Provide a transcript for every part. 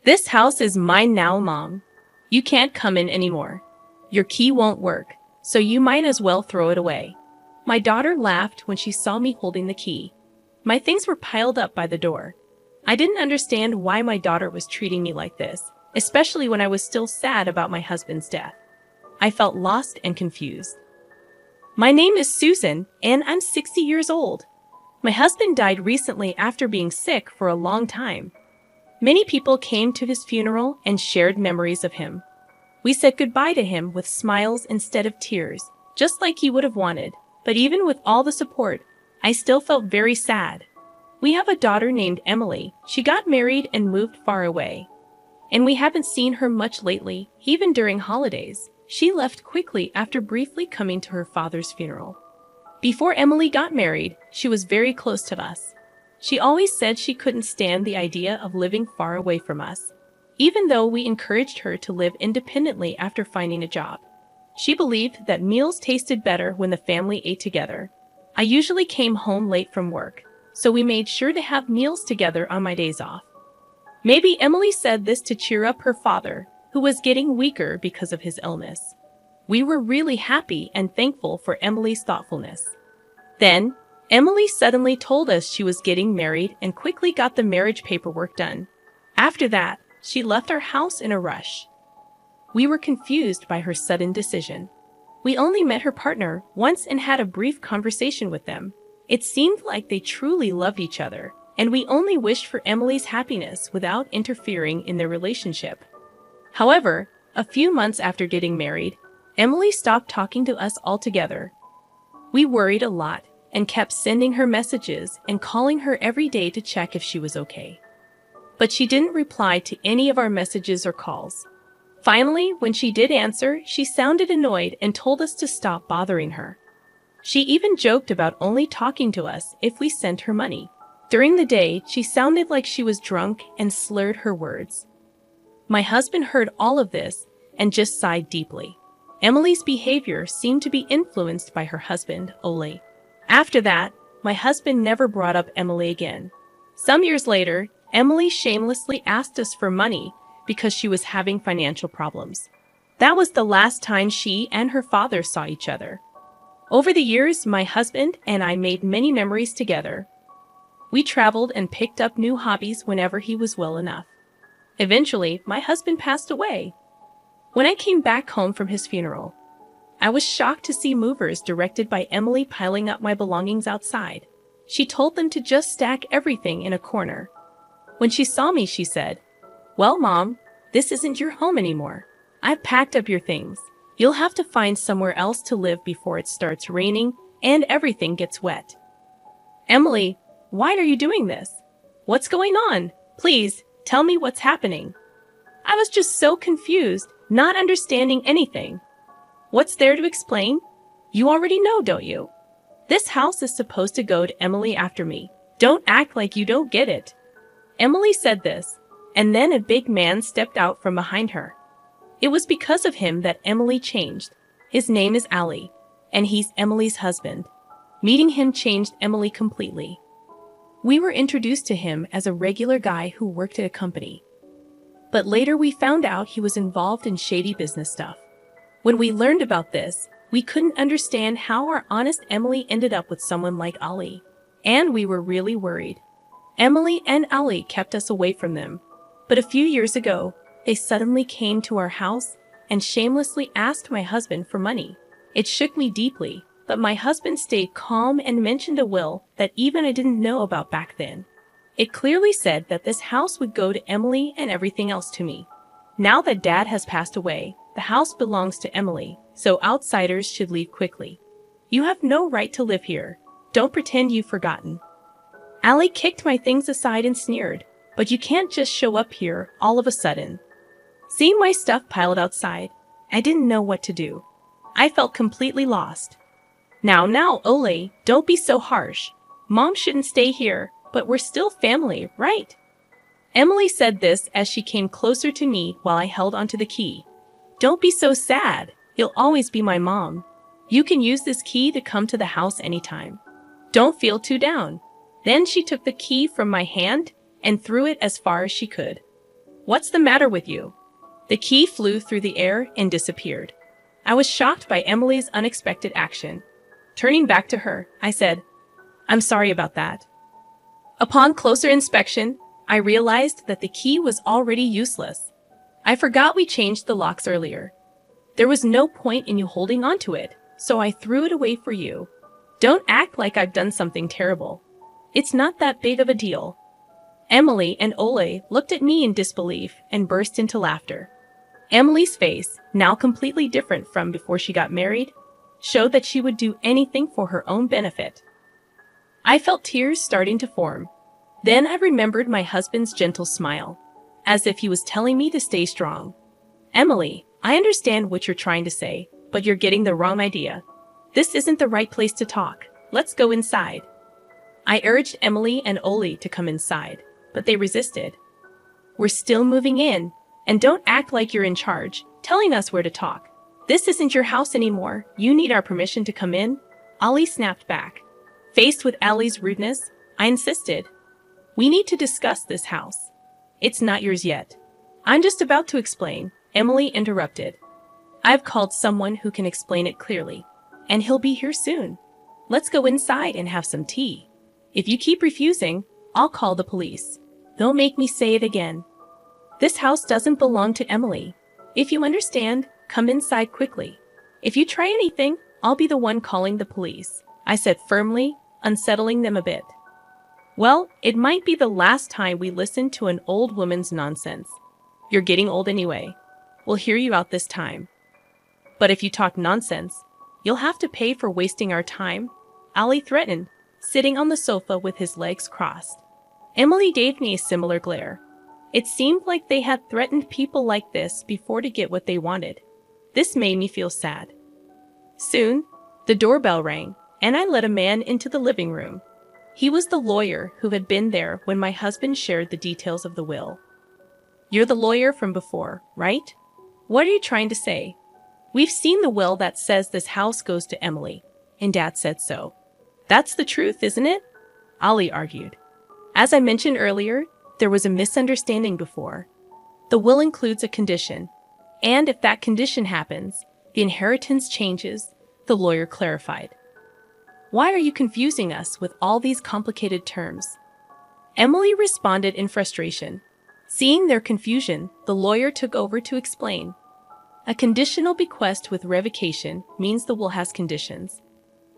This house is mine now, Mom. You can't come in anymore. Your key won't work, so you might as well throw it away. My daughter laughed when she saw me holding the key. My things were piled up by the door. I didn't understand why my daughter was treating me like this, especially when I was still sad about my husband's death. I felt lost and confused. My name is Susan, and I'm 60 years old. My husband died recently after being sick for a long time. Many people came to his funeral and shared memories of him. We said goodbye to him with smiles instead of tears, just like he would have wanted. But even with all the support, I still felt very sad. We have a daughter named Emily. She got married and moved far away. And we haven't seen her much lately, even during holidays. She left quickly after briefly coming to her father's funeral. Before Emily got married, she was very close to us. She always said she couldn't stand the idea of living far away from us, even though we encouraged her to live independently after finding a job. She believed that meals tasted better when the family ate together. I usually came home late from work, so we made sure to have meals together on my days off. Maybe Emily said this to cheer up her father, who was getting weaker because of his illness. We were really happy and thankful for Emily's thoughtfulness. Then, Emily suddenly told us she was getting married and quickly got the marriage paperwork done. After that, she left our house in a rush. We were confused by her sudden decision. We only met her partner once and had a brief conversation with them. It seemed like they truly loved each other, and we only wished for Emily's happiness without interfering in their relationship. However, a few months after getting married, Emily stopped talking to us altogether. We worried a lot and kept sending her messages and calling her every day to check if she was okay. But she didn't reply to any of our messages or calls. Finally, when she did answer, she sounded annoyed and told us to stop bothering her. She even joked about only talking to us if we sent her money. During the day, she sounded like she was drunk and slurred her words. My husband heard all of this and just sighed deeply. Emily's behavior seemed to be influenced by her husband, Ole. After that, my husband never brought up Emily again. Some years later, Emily shamelessly asked us for money because she was having financial problems. That was the last time she and her father saw each other. Over the years, my husband and I made many memories together. We traveled and picked up new hobbies whenever he was well enough. Eventually, my husband passed away. When I came back home from his funeral, I was shocked to see movers directed by Emily piling up my belongings outside. She told them to just stack everything in a corner. When she saw me, she said, "Well, Mom, this isn't your home anymore. I've packed up your things. You'll have to find somewhere else to live before it starts raining and everything gets wet." Emily, why are you doing this? What's going on? Please, tell me what's happening. I was just so confused, not understanding anything. What's there to explain? You already know, don't you? This house is supposed to go to Emily after me. Don't act like you don't get it. Emily said this, and then a big man stepped out from behind her. It was because of him that Emily changed. His name is Ali, and he's Emily's husband. Meeting him changed Emily completely. We were introduced to him as a regular guy who worked at a company. But later we found out he was involved in shady business stuff. When we learned about this, we couldn't understand how our honest Emily ended up with someone like Ali, and we were really worried. Emily and Ali kept us away from them, but a few years ago, they suddenly came to our house and shamelessly asked my husband for money. It shook me deeply, but my husband stayed calm and mentioned a will that even I didn't know about back then. It clearly said that this house would go to Emily and everything else to me. Now that Dad has passed away, the house belongs to Emily, so outsiders should leave quickly. You have no right to live here. Don't pretend you've forgotten. Ali kicked my things aside and sneered, but you can't just show up here all of a sudden. Seeing my stuff piled outside, I didn't know what to do. I felt completely lost. Now, Ole, don't be so harsh. Mom shouldn't stay here, but we're still family, right? Emily said this as she came closer to me while I held onto the key. Don't be so sad. You'll always be my mom. You can use this key to come to the house anytime. Don't feel too down. Then she took the key from my hand and threw it as far as she could. What's the matter with you? The key flew through the air and disappeared. I was shocked by Emily's unexpected action. Turning back to her, I said, I'm sorry about that. Upon closer inspection, I realized that the key was already useless. I forgot we changed the locks earlier. There was no point in you holding onto it, so I threw it away for you. Don't act like I've done something terrible. It's not that big of a deal. Emily and Ole looked at me in disbelief and burst into laughter. Emily's face, now completely different from before she got married, showed that she would do anything for her own benefit. I felt tears starting to form. Then I remembered my husband's gentle smile, as if he was telling me to stay strong. Emily, I understand what you're trying to say, but you're getting the wrong idea. This isn't the right place to talk. Let's go inside. I urged Emily and Ole to come inside, but they resisted. We're still moving in, and don't act like you're in charge, telling us where to talk. This isn't your house anymore. You need our permission to come in. Ollie snapped back. Faced with Allie's rudeness, I insisted. We need to discuss this house. It's not yours yet. I'm just about to explain, Emily interrupted. I've called someone who can explain it clearly, and he'll be here soon. Let's go inside and have some tea. If you keep refusing, I'll call the police. They'll make me say it again. This house doesn't belong to Emily. If you understand, come inside quickly. If you try anything, I'll be the one calling the police, I said firmly, unsettling them a bit. Well, it might be the last time we listen to an old woman's nonsense. You're getting old anyway. We'll hear you out this time. But if you talk nonsense, you'll have to pay for wasting our time, Ollie threatened, sitting on the sofa with his legs crossed. Emily gave me a similar glare. It seemed like they had threatened people like this before to get what they wanted. This made me feel sad. Soon, the doorbell rang, and I let a man into the living room. He was the lawyer who had been there when my husband shared the details of the will. You're the lawyer from before, right? What are you trying to say? We've seen the will that says this house goes to Emily, and Dad said so. That's the truth, isn't it? Ollie argued. As I mentioned earlier, there was a misunderstanding before. The will includes a condition, and if that condition happens, the inheritance changes, the lawyer clarified. Why are you confusing us with all these complicated terms? Emily responded in frustration. Seeing their confusion, the lawyer took over to explain. A conditional bequest with revocation means the will has conditions.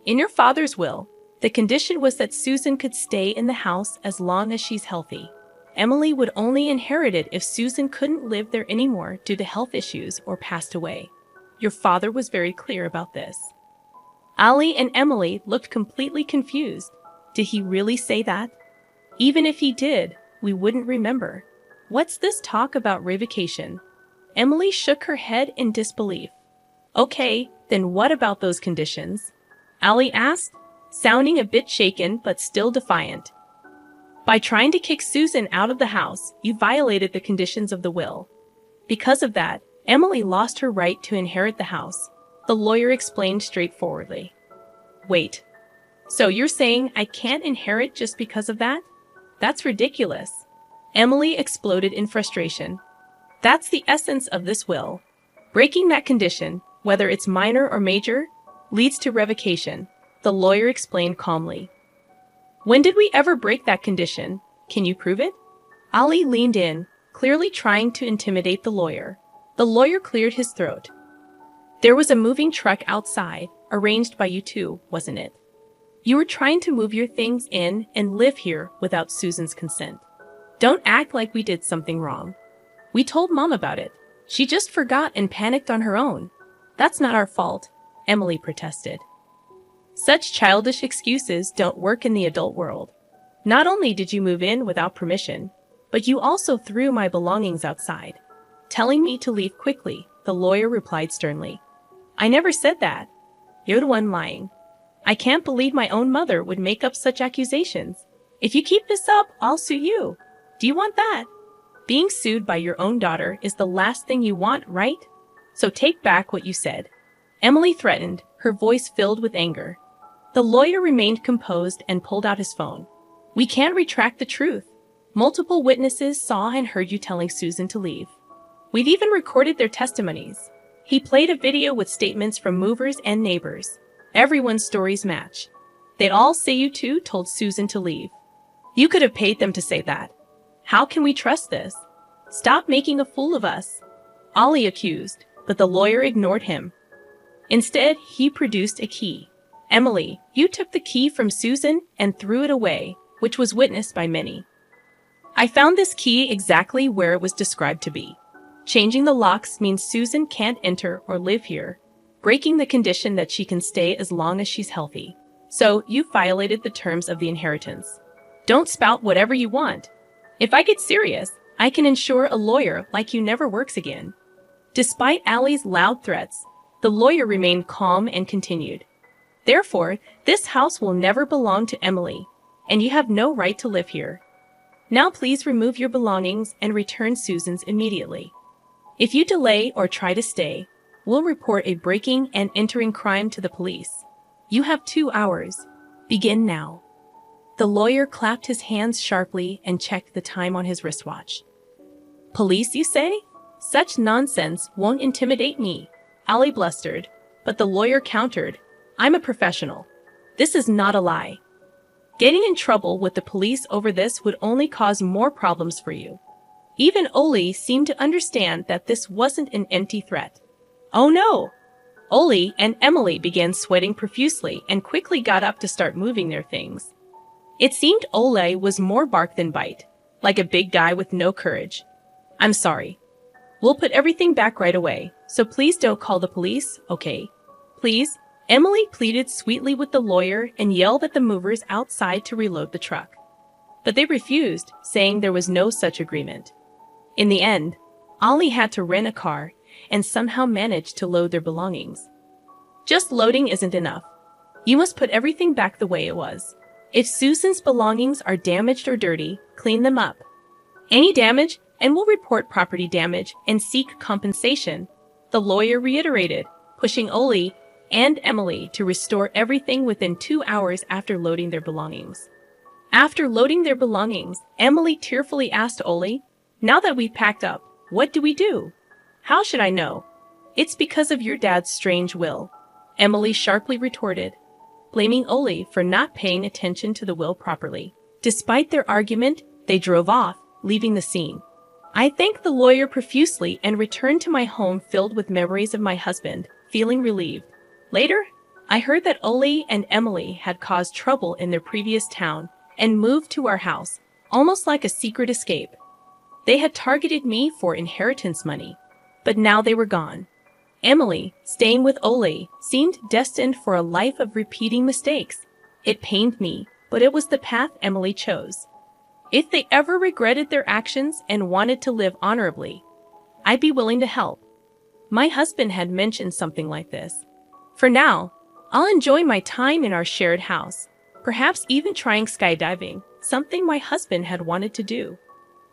In your father's will, the condition was that Susan could stay in the house as long as she's healthy. Emily would only inherit it if Susan couldn't live there anymore due to health issues or passed away. Your father was very clear about this. Ollie and Emily looked completely confused. Did he really say that? Even if he did, we wouldn't remember. What's this talk about revocation? Emily shook her head in disbelief. Okay, then what about those conditions? Ollie asked, sounding a bit shaken but still defiant. By trying to kick Susan out of the house, you violated the conditions of the will. Because of that, Emily lost her right to inherit the house, the lawyer explained straightforwardly. Wait, so you're saying I can't inherit just because of that? That's ridiculous. Emily exploded in frustration. That's the essence of this will. Breaking that condition, whether it's minor or major, leads to revocation, the lawyer explained calmly. When did we ever break that condition? Can you prove it? Ollie leaned in, clearly trying to intimidate the lawyer. The lawyer cleared his throat. There was a moving truck outside, arranged by you two, wasn't it? You were trying to move your things in and live here without Susan's consent. Don't act like we did something wrong. We told Mom about it. She just forgot and panicked on her own. That's not our fault, Emily protested. Such childish excuses don't work in the adult world. Not only did you move in without permission, but you also threw my belongings outside, telling me to leave quickly, the lawyer replied sternly. I never said that. You're the one lying. I can't believe my own mother would make up such accusations. If you keep this up, I'll sue you. Do you want that? Being sued by your own daughter is the last thing you want, right? So take back what you said. Emily threatened, her voice filled with anger. The lawyer remained composed and pulled out his phone. We can't retract the truth. Multiple witnesses saw and heard you telling Susan to leave. We've even recorded their testimonies. He played a video with statements from movers and neighbors. Everyone's stories match. They'd all say you two told Susan to leave. You could have paid them to say that. How can we trust this? Stop making a fool of us. Ollie accused, but the lawyer ignored him. Instead, he produced a key. Emily, you took the key from Susan and threw it away, which was witnessed by many. I found this key exactly where it was described to be. Changing the locks means Susan can't enter or live here, breaking the condition that she can stay as long as she's healthy. So, you violated the terms of the inheritance. Don't spout whatever you want. If I get serious, I can ensure a lawyer like you never works again. Despite Allie's loud threats, the lawyer remained calm and continued. Therefore, this house will never belong to Emily, and you have no right to live here. Now please remove your belongings and return Susan's immediately. If you delay or try to stay, we'll report a breaking and entering crime to the police. You have 2 hours. Begin now. The lawyer clapped his hands sharply and checked the time on his wristwatch. Police, you say? Such nonsense won't intimidate me, Allie blustered, but the lawyer countered, I'm a professional. This is not a lie. Getting in trouble with the police over this would only cause more problems for you. Even Ollie seemed to understand that this wasn't an empty threat. Oh no! Ollie and Emily began sweating profusely and quickly got up to start moving their things. It seemed Ollie was more bark than bite, like a big guy with no courage. I'm sorry. We'll put everything back right away, so please don't call the police, okay? Please? Emily pleaded sweetly with the lawyer and yelled at the movers outside to reload the truck. But they refused, saying there was no such agreement. In the end, Ollie had to rent a car and somehow managed to load their belongings. Just loading isn't enough. You must put everything back the way it was. If Susan's belongings are damaged or dirty, clean them up. Any damage, and we'll report property damage and seek compensation, the lawyer reiterated, pushing Ollie and Emily to restore everything within 2 hours after loading their belongings. After loading their belongings, Emily tearfully asked Ollie, now that we've packed up, what do we do? How should I know? It's because of your dad's strange will, Emily sharply retorted, blaming Ollie for not paying attention to the will properly. Despite their argument, they drove off, leaving the scene. I thanked the lawyer profusely and returned to my home filled with memories of my husband, feeling relieved. Later, I heard that Ollie and Emily had caused trouble in their previous town and moved to our house, almost like a secret escape. They had targeted me for inheritance money, but now they were gone. Emily, staying with Ollie, seemed destined for a life of repeating mistakes. It pained me, but it was the path Emily chose. If they ever regretted their actions and wanted to live honorably, I'd be willing to help. My husband had mentioned something like this. For now, I'll enjoy my time in our shared house, perhaps even trying skydiving, something my husband had wanted to do.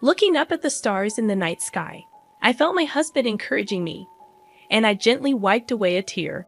Looking up at the stars in the night sky, I felt my husband encouraging me, and I gently wiped away a tear.